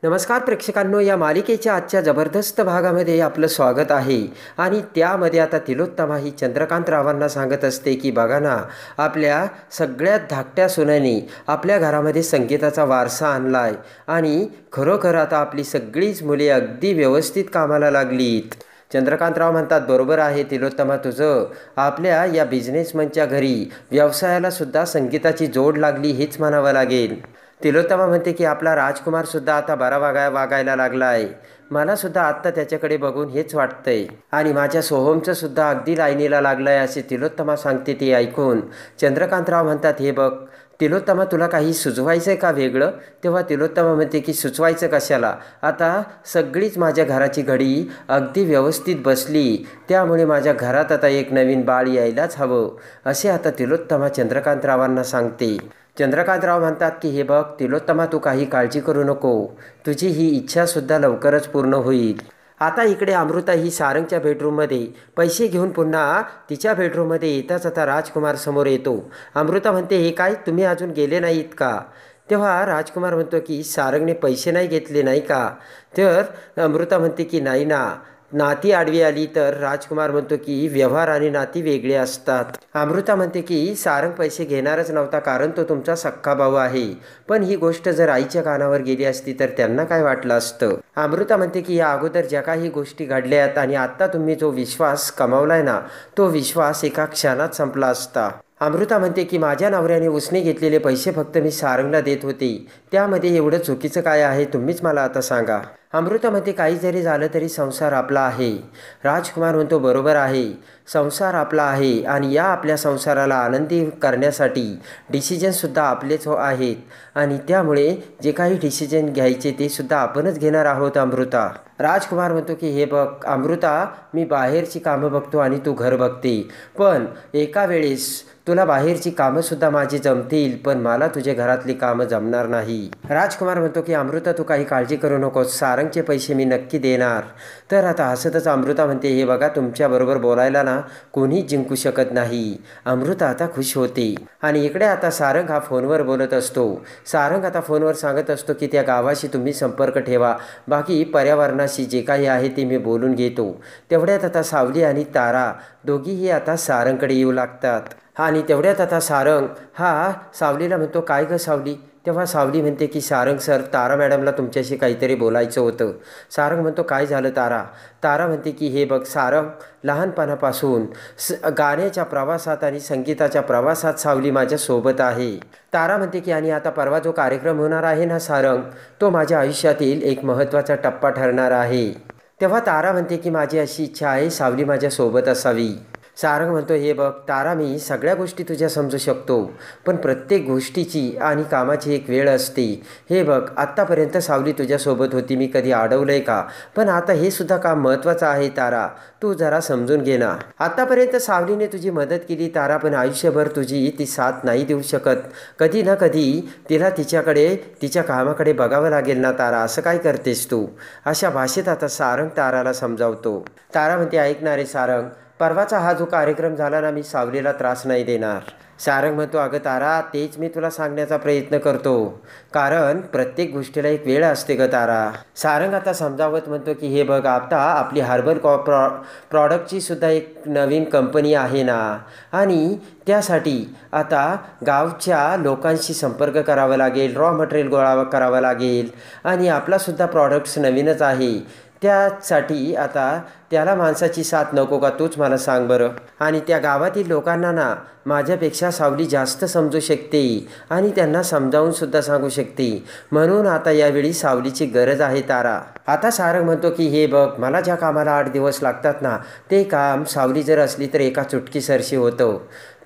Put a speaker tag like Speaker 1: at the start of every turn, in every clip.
Speaker 1: नमस्कार प्रेक्षकांनो, या मालिकेच्या आजच्या जबरदस्त भागामध्ये आपलं स्वागत आहे. आणि त्यामध्ये आता तिलोत्तमा ही चंद्रकांतरावांना सांगत असते की बघा ना, आपल्या सगळ्यात धाकट्या सुनेने आपल्या घरामध्ये संगीताचा वारसा आणला आहे आणि खरोखर आता आपली सगळीच मुले अगदी व्यवस्थित कामाला लागलीत. चंद्रकांतराव म्हणतात, बरोबर आहे तिलोत्तमा तुझं. आपल्या या बिझनेसमनच्या घरी व्यवसायाला सुद्धा संगीताची जोड लागली हेच म्हणावं लागेल. तिलोत्तमा म्हणते की आपला राजकुमारसुद्धा आता बरा वागायला लागला आहे. मलासुद्धा आत्ता त्याच्याकडे बघून हेच वाटतंय आणि माझ्या सोहमचं सुद्धा अगदी लाईनीला लागलं आहे असे तिलोत्तमा सांगते. ते ऐकून चंद्रकांतराव म्हणतात, हे बघ तिलोत्तमा, तुला काही सुचवायचं आहे का वेगळं? तेव्हा तिलोत्तमा म्हणते की सुचवायचं कशाला, आता सगळीच माझ्या घराची घडी अगदी व्यवस्थित बसली, त्यामुळे माझ्या घरात आता एक नवीन बाळ यायलाच हवं असे आता तिलोत्तमा चंद्रकांतरावांना सांगते. चंद्रकांतराव म्हणतात की हे बघ तिलोत्तमा, तू काही काळजी करू नको, तुझी ही इच्छासुद्धा लवकरच पूर्ण होईल. आता इकडे अमृता ही सारंगच्या बेडरूममध्ये पैसे घेऊन पुन्हा तिच्या बेडरूममध्ये येताच आता राजकुमार समोर येतो. अमृता म्हणते, हे काय, तुम्ही अजून गेले नाहीत का? तेव्हा राजकुमार म्हणतो की सारंगने पैसे नाही घेतले नाही का? तर अमृता म्हणते की नाही ना, नाती आडवी आली तर राजकुमार म्हणतो की व्यवहार आणि नाती वेगळे असतात. अमृता म्हणते की सारंग पैसे घेणारच नव्हता, कारण तो तुमचा सख्खा भाऊ आहे. पण ही गोष्ट जर आईच्या कानावर गेली असती तर त्यांना काय वाटलं असतं? अमृता म्हणते की या अगोदर ज्या काही गोष्टी घडल्यात आणि आत्ता तुम्ही जो विश्वास कमावलाय ना, तो विश्वास एका क्षणात संपला असता. अमृता म्हणते की माझ्या नवऱ्याने उसने घेतलेले पैसे फक्त मी सारंगला देत होते, त्यामध्ये एवढं चुकीचं काय आहे, तुम्हीच मला आता सांगा. अमृता म्हणते, काही जरी झालं तरी संसार आपला आहे. राजकुमार म्हणतो, बरोबर आहे, संसार आपला आहे आणि या आपल्या संसाराला आनंदी करण्यासाठी डिसिजनसुद्धा आपलेच आहेत आणि त्यामुळे जे काही डिसिजन घ्यायचे ते सुद्धा आपणच घेणार आहोत. अमृता. राजकुमार म्हणतो की हे बघ अमृता, मी बाहेरची कामं बघतो आणि तू घर बघते, पण एका वेळेस तुला बाहेरची कामंसुद्धा माझी जमतील, पण मला तुझे घरातली कामं जमणार नाही. राजकुमार म्हणतो की अमृता, तू काही काळजी करू नकोस, सारंगचे पैसे मी नक्की देणार. तर आता हसतच अमृता म्हणते, हे बघा तुमच्याबरोबर बोलायला ना कोणीच जिंकू शकत नाही. अमृता आता खुश होते आणि इकडे आता सारंग हा फोनवर बोलत असतो. सारंग आता फोनवर सांगत असतो की त्या गावाशी तुम्ही संपर्क ठेवा, बाकी पर्यावरणाशी जे काही आहे ते मी बोलून घेतो. तेवढ्यात आता सावली आणि तारा दोघीही आता सारंगकडे येऊ लागतात आणि तेवढ्यात आता सारंग हा सावलीला म्हणतो, काय गं सावली? तेव्हा सावली म्हणते की सारंग सर, तारा मॅडमला तुमच्याशी काहीतरी बोलायचं होतं. सारंग म्हणतो, काय झालं तारा? तारा म्हणते की हे बघ सारंग, लहानपणापासून गाण्याच्या प्रवासात आणि संगीताच्या प्रवासात सावली माझ्यासोबत आहे. तारा म्हणते की आणि आता परवा जो कार्यक्रम होणार आहे ना सारंग, तो माझ्या आयुष्यातील एक महत्त्वाचा टप्पा ठरणार आहे. तेव्हा तारा म्हणते की माझी अशी इच्छा आहे, सावली माझ्यासोबत असावी. सारंग म्हणतो, हे बघ तारा, मी सगळ्या गोष्टी तुझ्या समजू शकतो, पण प्रत्येक गोष्टीची आणि कामाची एक वेळ असते. हे बघ आत्तापर्यंत सावली तुझ्यासोबत होती, मी कधी अडवलं आहे का? पण आता हे सुद्धा काम महत्त्वाचं आहे तारा, तू जरा समजून घे ना. आत्तापर्यंत सावलीने तुझी मदत केली तारा, पण आयुष्यभर तुझी ती साथ नाही देऊ शकत. कधी ना कधी तिला तिच्या कामाकडे बघावं लागेल ना तारा, असं काय करतेस तू? अशा भाषेत आता सारंग ताराला समजावतो. तारा म्हणते, ऐकणार आहे सारंग, परवाचा हा जो कार्यक्रम झाला ना, मी सावलीला त्रास नाही देणार. सारंग म्हणतो, अगं तारा, तेच मी तुला सांगण्याचा प्रयत्न करतो, कारण प्रत्येक गोष्टीला एक वेळ असते ग तारा. सारंग आता समजावत म्हणतो की हे बघ, आता आपली हार्बर प्रॉडक्टची सुद्धा एक नवीन कंपनी आहे ना, आणि त्यासाठी आता गावच्या लोकांशी संपर्क करावा लागेल, रॉ मटेरियल गोळा करावं लागेल आणि आपलासुद्धा प्रॉडक्ट्स नवीनच आहे. त्यासाठी आता त्याला माणसाची साथ नको का, तूच मला सांग बरं. आणि त्या गावातील लोकांना ना माझ्यापेक्षा सावली जास्त समजू शकते आणि त्यांना समजावूनसुद्धा सांगू शकते, म्हणून आता यावेळी सावलीची गरज आहे तारा. आता सारंग म्हणतो की हे बघ, मला ज्या कामाला 8 दिवस लागतात ना, ते काम सावली जर असली तर एका चुटकीसरशी होतं.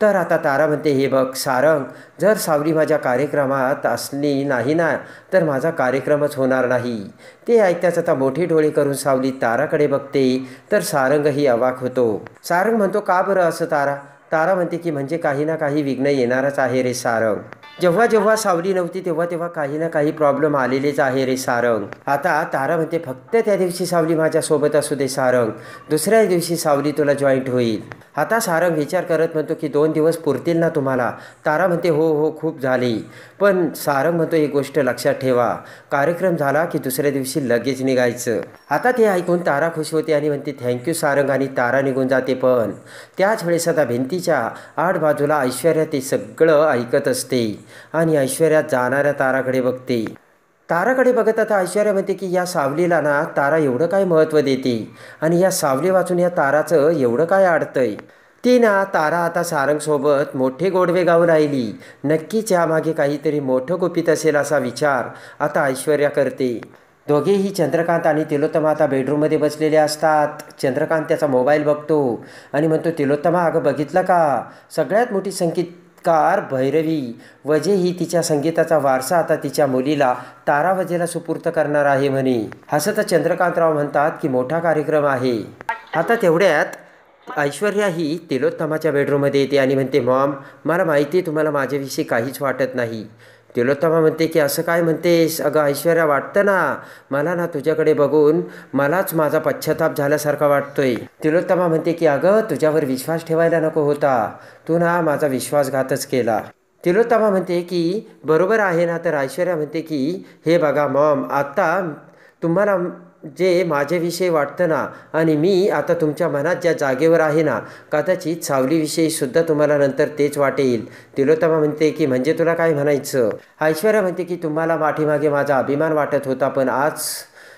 Speaker 1: तर आता तारा म्हणते, हे बघ सारंग, जर सावली माझ्या कार्यक्रमात असली नाही ना, तर माझा कार्यक्रमच होणार नाही. ते ऐकताच आता मोठे डोळे करून सावली ताराकडे बघते, तर सारंगही अवाक होतो. सारंग म्हणतो, का बरं असं तारा? तारा म्हणते की म्हणजे काही ना काही विघ्न येणारच आहे रे सारंग. जेव्हा जेव्हा सावली नव्हती तेव्हा तेव्हा काही ना काही प्रॉब्लेम आलेलेच आहे रे सारंग. आता तारा म्हणते, फक्त त्या दिवशी सावली माझ्यासोबत असू दे सारंग, दुसऱ्या दिवशी सावली तुला जॉईंट होईल. आता सारंग विचार करत म्हणतो की 2 दिवस पुरतील ना तुम्हाला? तारा म्हणते हो हो खूप झाली. पण सारंग म्हणतो एक गोष्ट लक्षात ठेवा, कार्यक्रम झाला की दुसऱ्या दिवशी लगेच निघायचं. आता ते ऐकून तारा खुश होते आणि म्हणते थँक्यू सारंग, आणि तारा निघून जाते. पण त्याच वेळेस आता भिंतीच्या आड बाजूला ऐश्वर्या ते सगळं ऐकत असते आणि ऐश्वर्या जाणाऱ्या ताराकडे बघते. ताराकडे बघत आता ऐश्वर्या म्हणते की या सावलीला ना तारा एवढं काय महत्त्व देते आणि या सावली वाचून या ताराचं एवढं काय अडतंय. ती ना तारा आता सारंगसोबत मोठे गोडवे गाऊ राहिली. नक्कीच यामागे काहीतरी मोठं गुपित असेल असा विचार आता ऐश्वर्या करते. दोघेही चंद्रकांत आणि तिलोत्तमा आता बेडरूममध्ये बसलेले असतात. चंद्रकांत त्याचा मोबाईल बघतो आणि म्हणतो तिलोत्तमा अगं बघितलं का, सगळ्यात मोठी संगीतकार भैरवी वजे ही तिच्या संगीताचा वारसा आता तिच्या मुलीला तारा वजेला सुपूर्त करणार आहे म्हणे. हसत चंद्रकांतराव म्हणतात की मोठा कार्यक्रम आहे. आता तेवढ्यात ऐश्वर्या ही तिलोत्तमाच्या बेडरूममध्ये येते आणि म्हणते मॉम, मला माहिती आहे तुम्हाला माझ्याविषयी काहीच वाटत नाही. तिलोत्तमा म्हणते की असं काय म्हणतेस? अगं ऐश्वर्या वाटतं ना, मला ना तुझ्याकडे बघून मलाच माझा पश्चाताप झाल्यासारखा वाटतोय. तिलोत्तमा म्हणते की अगं तुझ्यावर विश्वास ठेवायला नको होता, तू ना माझा विश्वासघातच केला. तिलोत्तमा म्हणते की बरोबर आहे ना. तर ऐश्वर्या म्हणते की हे बघा मॉम, आत्ता तुम्हाला जे माझ्याविषयी वाटतं ना, आणि मी आता तुमच्या मनात ज्या जागेवर आहे ना, कदाचित सावलीविषयी सुद्धा तुम्हाला नंतर तेच वाटेल. तिलोत्तमा म्हणते की म्हणजे तुला काय म्हणायचं? ऐश्वर्या म्हणते की तुम्हाला पाठीमागे माझा अभिमान वाटत होता, पण आज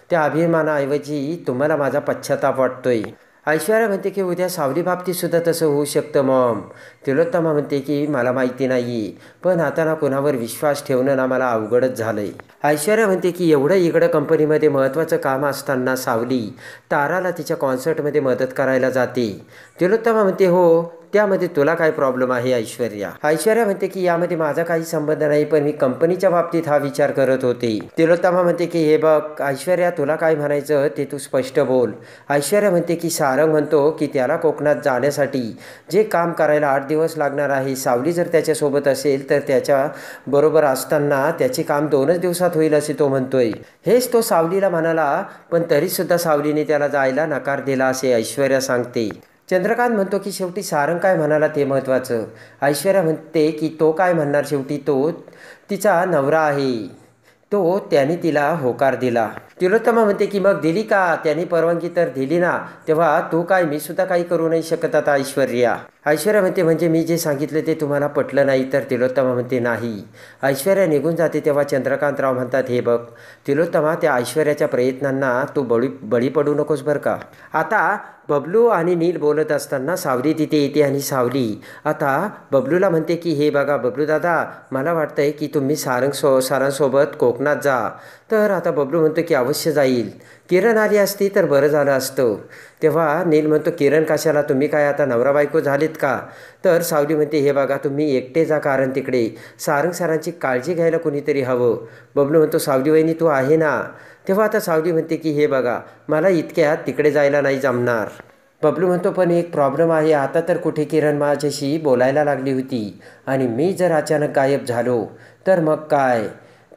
Speaker 1: त्या अभिमानाऐवजी तुम्हाला माझा पश्चाताप वाटतोय. ऐश्वर्या म्हणते की उद्या सावली बाबतीत सुद्धा तसं होऊ शकतं मॉम. तिलोत्तमा म्हणते की मला माहिती नाही, पण आता ना कोणावर विश्वास ठेवणं ना मला अवघडच झालं आहे. ऐश्वर्या म्हणते की एवढं इकडं कंपनीमध्ये महत्त्वाचं काम असताना सावली ताराला तिच्या कॉन्सर्टमध्ये मदत करायला जाते. तिलोत्तमा म्हणते हो, त्यामध्ये तुला काय प्रॉब्लेम आहे ऐश्वर्या? ऐश्वर्या म्हणते की यामध्ये माझा काही संबंध नाही, पण मी कंपनीच्या बाबतीत हा विचार करत होते. तिलोत्तमा म्हणते की हे बघ ऐश्वर्या, तुला काय म्हणायचं ते तू स्पष्ट बोल. ऐश्वर्या म्हणते की सारंग म्हणतो की त्याला कोकणात जाण्यासाठी जे काम करायला 8 दिवस लागणार आहे, सावली जर त्याच्यासोबत असेल तर त्याच्या बरोबर असताना त्याचे काम 2च दिवसात होईल असे तो म्हणतोय. हेच तो सावलीला म्हणाला, पण तरीसुद्धा सावलीने त्याला जायला नकार दिला असे ऐश्वर्या सांगते. चंद्रकांत म्हणतो की शेवटी सारंग काय म्हणाला ते महत्त्वाचं. ऐश्वर्या म्हणते की तो काय म्हणणार, शेवटी तो तिचा नवरा आहे, तो त्याने तिला होकार दिला. तिलोत्तमा म्हणते की मग दिली का? त्याने परवानगी तर दिली ना, तेव्हा तू काय, मी सुद्धा काही करू नाही शकत आता ऐश्वर्या. ऐश्वर्या म्हणते म्हणजे मी जे सांगितलं ते तुम्हाला पटलं नाही? तर तिलोत्तमा म्हणते नाही. ऐश्वर्या निघून जाते तेव्हा चंद्रकांतराव म्हणतात हे बघ तिलोत्तमा, त्या ऐश्वर्याच्या प्रयत्नांना तू बळी पडू नकोस बरं का. आता बबलू आणि नील बोलत असताना सावली तिथे येते आणि सावली आता बबलूला म्हणते की हे बघा बबलू दादा, मला वाटतंय की तुम्ही सरांसोबत कोकणात जा. तर आता बबलू म्हणतो की अवश्य जाईल, किरण आली असती तर बरं झालं असतं. तेव्हा नील म्हणतो किरण कशाला, तुम्ही काय आता नवरा बायको झालीत का? तर सावली म्हणते हे बघा तुम्ही एकटे जा, कारण तिकडे सारंग सरांची काळजी घ्यायला कुणीतरी हवं. बबलू म्हणतो सावली वहिनी तू आहे ना. तेव्हा आता सावली म्हणते की हे बघा मला इतक्यात तिकडे जायला नाही जमणार. बबलू म्हणतो पण एक प्रॉब्लेम आहे, आता तर कुठे किरण माझ्याशी बोलायला लागली होती आणि मी जर अचानक गायब झालो तर मग काय?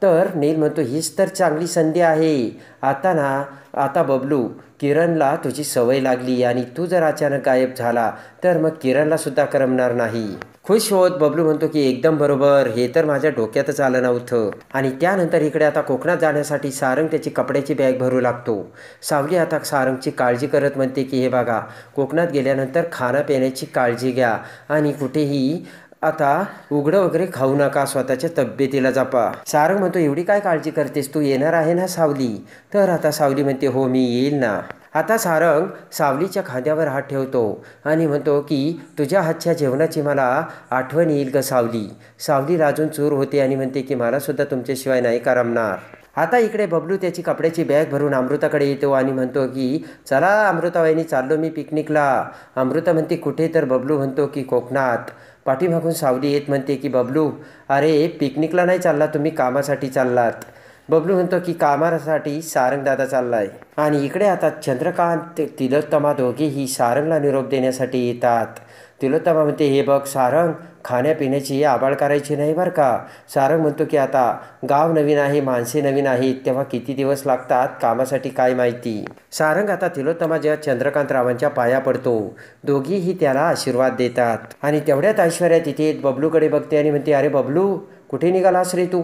Speaker 1: तर नील म्हणतो हीच तर चांगली संधी आहे. आता बबलू, किरणला तुझी सवय लागली आणि तू जर अचानक गायब झाला तर मग किरणला सुद्धा करमणार नाही. खुश होत बबलू म्हणतो की एकदम बरोबर, हे तर माझ्या डोक्यातच आलं नव्हतं. आणि त्यानंतर इकडे आता कोकणात जाण्यासाठी सारंग त्याची कपड्याची बॅग भरू लागतो. सावली आता सारंगची काळजी करत म्हणते की हे बघा कोकणात गेल्यानंतर खाण्यापिण्याची काळजी घ्या आणि कुठेही आता उघडं वगैरे खाऊ नका, स्वतःच्या तब्येतीला जपा. सारंग म्हणतो एवढी काय काळजी करतेस, तू येणार आहे ना सावली? तर आता सावली म्हणते हो मी येईल ना. आता सारंग सावलीच्या खांद्यावर हात ठेवतो आणि म्हणतो की तुझ्या हातच्या जेवणाची मला आठवण येईल ग सावली. सावली लाजून चूर होते आणि म्हणते की मला सुद्धा तुमच्याशिवाय नाही करमणार. आता इकडे बबलू त्याची कपड्याची बॅग भरून अमृताकडे येतो आणि म्हणतो की चला अमृताबाईंनी चाललो मी पिकनिकला. अमृता म्हणते कुठे? तर बबलू म्हणतो की कोकणात. पाठीमागून सावली येत म्हणते की बबलू अरे पिकनिकला नाही चालला, तुम्ही कामासाठी चाललात. बबलू म्हणतो की कामासाठी सारंग दादा चाललाय. आणि इकडे आता चंद्रकांत तिलोत्तमा दोघेही सारंगला निरोप देण्यासाठी येतात. तिलोत्तमा म्हणते, हे बघ सारंग, खाण्यापिण्याची आबाळ करायची नाही बरं का. सारंग म्हणतो की आता गाव नवीन आहे, माणसे नवीन आहेत, तेव्हा किती दिवस लागतात कामासाठी काय माहिती. सारंग आता तिलोत्तमा जेव्हा चंद्रकांतरावांच्या पाया पडतो, दोघीही त्याला आशीर्वाद देतात. आणि तेवढ्यात ऐश्वर्या तिथे बबलूकडे बघते आणि म्हणते, अरे बबलू, कुठे निघालास रे तू.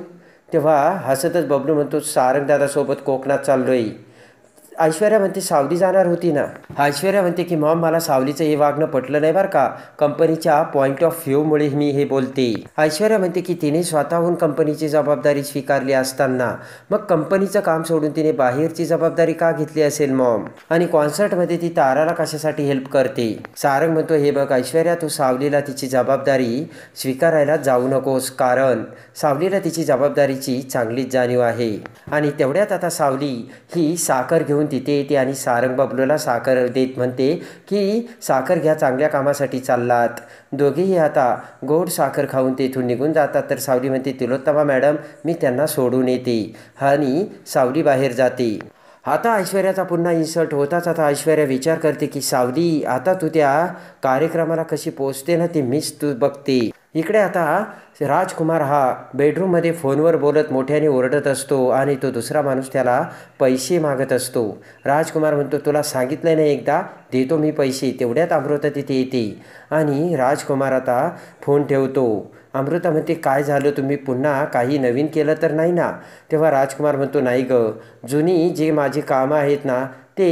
Speaker 1: तेव्हा हसतच बबलू म्हणतो, सारंग दादासोबत कोकणात चाललोय. ऐश्वर्या म्हणते, सावली जाणार होती ना. ऐश्वर्या म्हणते की मॉम, मला सावलीचं हे वागणं पटलं नाही बरं का. कंपनीच्या पॉईंट ऑफ व्ह्यूमुळे मी हे बोलते. ऐश्वर्या म्हणते की तिने स्वतःहून कंपनीची जबाबदारी स्वीकारली असताना मग कंपनीचं काम सोडून तिने बाहेरची जबाबदारी का घेतली असेल मॉम. आणि कॉन्सर्टमध्ये ती ताराला कशासाठी हेल्प करते. सारंग म्हणतो, हे बघ ऐश्वर्या, तू सावलीला तिची जबाबदारी स्वीकारायला जाऊ नकोस, कारण सावलीला तिची जबाबदारीची चांगलीच जाणीव आहे. आणि तेवढ्यात आता सावली ही साखर घेऊन तिथे येते आणि सारंग बबलूला साखर देत म्हणते की साखर घ्या, चांगल्या कामासाठी चाललात. दोघेही आता गोड साखर खाऊन तेथून निघून जातात. तर सावली म्हणते, तिलोत्तमा मॅडम, मी त्यांना सोडून येते. आणि सावली बाहेर जाते. आता ऐश्वर्याचा पुन्हा इन्सल्ट होताच आता ऐश्वर्या विचार करते की सावली, आता तू त्या कार्यक्रमाला कशी पोचते ना, ते मीच तू बघते. इकडे आता राजकुमार हा बेडरूममध्ये फोनवर बोलत मोठ्याने ओरडत असतो आणि तो दुसरा माणूस त्याला पैसे मागत असतो. राजकुमार म्हणतो, तुला सांगितलं नाही एकदा, देतो मी पैसे. तेवढ्यात अमृता तिथे येते आणि राजकुमार आता फोन ठेवतो. अमृता म्हणते, काय झालं, तुम्ही पुन्हा काही नवीन केलं तर नाही ना. तेव्हा राजकुमार म्हणतो, नाही ग, जुनी जे माझी कामं आहेत ना ते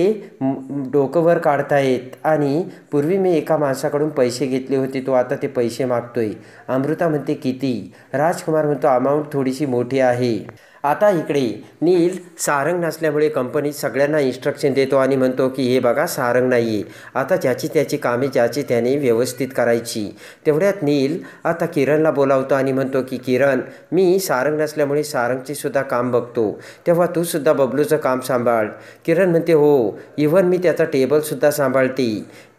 Speaker 1: डोकं वर काढतायत आणि पूर्वी मी एका माणसाकडून पैसे घेतले होते, तो आता ते पैसे मागतोय. अमृता म्हणते, किती. राजकुमार म्हणतो, अमाऊंट थोडीशी मोठी आहे. आता इकडे नील सारंग नसल्यामुळे कंपनीत सगळ्यांना इन्स्ट्रक्शन देतो आणि म्हणतो की हे बघा, सारंग नाही आहे, आता ज्याची त्याची कामे ज्याची त्याने व्यवस्थित करायची. तेवढ्यात नील आता किरणला बोलावतो आणि म्हणतो की किरण, मी सारंग नसल्यामुळे सारंगची सुद्धा काम बघतो, तेव्हा तू सुद्धा बबलूचं काम सांभाळ. किरण म्हणते, हो, इव्हन मी त्याचा टेबलसुद्धा सांभाळते.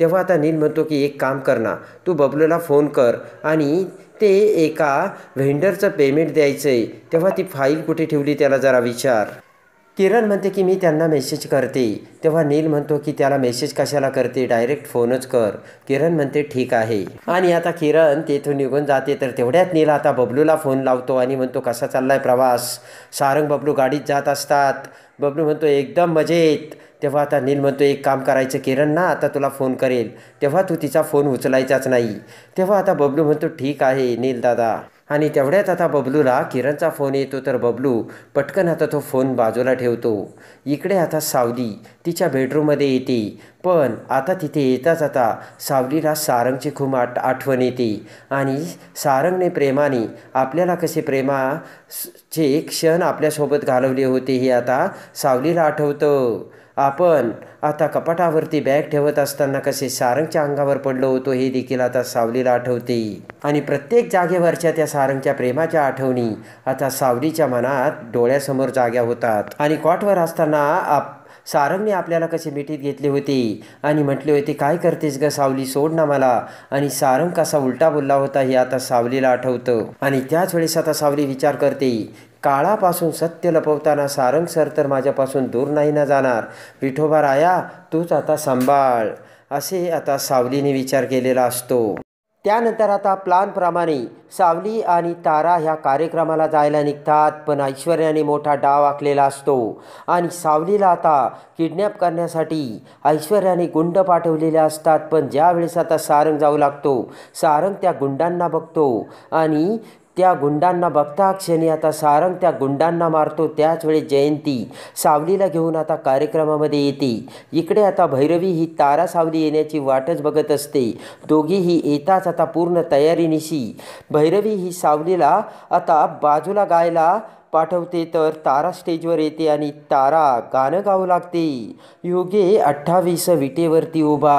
Speaker 1: तेव्हा आता नील म्हणतो की एक काम कर ना, तू बबलूला फोन कर आणि ते एका व्हेंडरचं पेमेंट द्यायचं आहे, तेव्हा ती फाईल कुठे ठेवली त्याला जरा विचार. किरण म्हणते की मी त्यांना मेसेज करते. तेव्हा नील म्हणतो की त्याला मेसेज कशाला करते, डायरेक्ट फोनच कर. किरण म्हणते, ठीक आहे. आणि आता किरण तेथून निघून जाते. तर तेवढ्यात नील आता बबलूला फोन लावतो आणि म्हणतो, कसा चाललाय प्रवास. सारंग बबलू गाडीत जात असतात. बबलू म्हणतो, एकदम मजेत. तेव्हा आता नील म्हणतो, एक काम करायचं, किरण ना आता तुला फोन करेल, तेव्हा तू तिचा फोन उचलायचाच नाही. तेव्हा आता बबलू म्हणतो, ठीक आहे नील दादा. आणि तेवढ्यात आता बबलूला किरणचा फोन येतो. तर बबलू पटकन आता तो फोन बाजूला ठेवतो. इकडे आता सावली तिच्या बेडरूममध्ये येते. पण आता तिथे येताच आता सावलीला सारंगची खूप आठवण येते आणि सारंगने प्रेमाने आपल्याला कसे प्रेमाचे क्षण आपल्यासोबत घालवले होते हे आता सावलीला आठवतं. आपण आता कपाटावरती बॅग ठेवत असताना कसे सारंगच्या अंगावर पडलो होतो हे देखील आता सावलीला आठवते. आणि प्रत्येक जागेवरच्या त्या सारंगच्या प्रेमाच्या आठवणी आता सावलीच्या मनात डोळ्यासमोर जाग्या होतात. आणि कॉटवर असताना सारंगने आपल्याला कसे मिठीत घेतले होते आणि म्हटले होते, काय करतेस ग सावली, सोड ना मला. आणि सारंग कसा उलटा बोलला होता हे आता सावलीला आठवतं. आणि त्याच वेळेस आता सावली विचार करते, काळापासून सत्य लपवताना सारंग सर तर माझ्यापासून दूर नाही ना जाणार. विठोबा राया, तूच आता सांभाळ, असे आता सावलीने विचार केलेला असतो. त्यानंतर आता प्लॅनप्रमाणे सावली आणि तारा ह्या कार्यक्रमाला जायला निघतात. पण ऐश्वर्याने मोठा डाव आखलेला असतो आणि सावलीला आता किडनॅप करण्यासाठी ऐश्वर्याने गुंड पाठवलेले असतात. पण ज्यावेळेस आता सारंग जाऊ लागतो, सारंग त्या गुंडांना बघतो आणि त्या गुंडांना बघता क्षणी आता सारंग त्या गुंडांना मारतो. त्याच वेळी जयंती सावलीला घेऊन आता कार्यक्रमामध्ये येते. इकडे आता भैरवी ही तारा सावली येण्याची वाटच बघत असते. दोघीही येताच आता पूर्ण तयारीनिशी भैरवी ही सावलीला आता बाजूला गायला पाठवते. तर तारा स्टेजवर येते आणि तारा गाणं गाऊ लागते. युगे 28 विटेवरती उभा,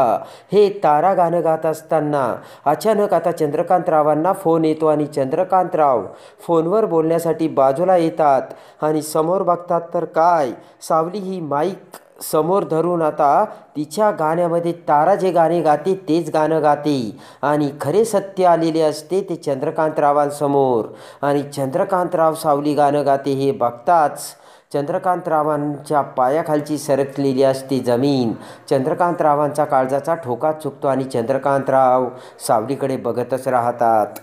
Speaker 1: हे तारा गाणं गात असताना अचानक आता चंद्रकांतरावांना फोन येतो आणि चंद्रकांतराव फोनवर बोलण्यासाठी बाजूला येतात आणि समोर बघतात तर काय, सावली ही माईक समोर धरून आता तिच्या गाण्यामध्ये तारा जे गाणे गाते तेच गाणं गाते आणि खरे सत्य आलेले असते ते चंद्रकांतरावांसमोर. आणि चंद्रकांतराव सावली गाणं गाते हे बघताच चंद्रकांतरावांच्या पायाखालची सरकलेली असते जमीन. चंद्रकांतरावांचा काळजाचा ठोका चुकतो आणि चंद्रकांतराव सावलीकडे बघतच राहतात.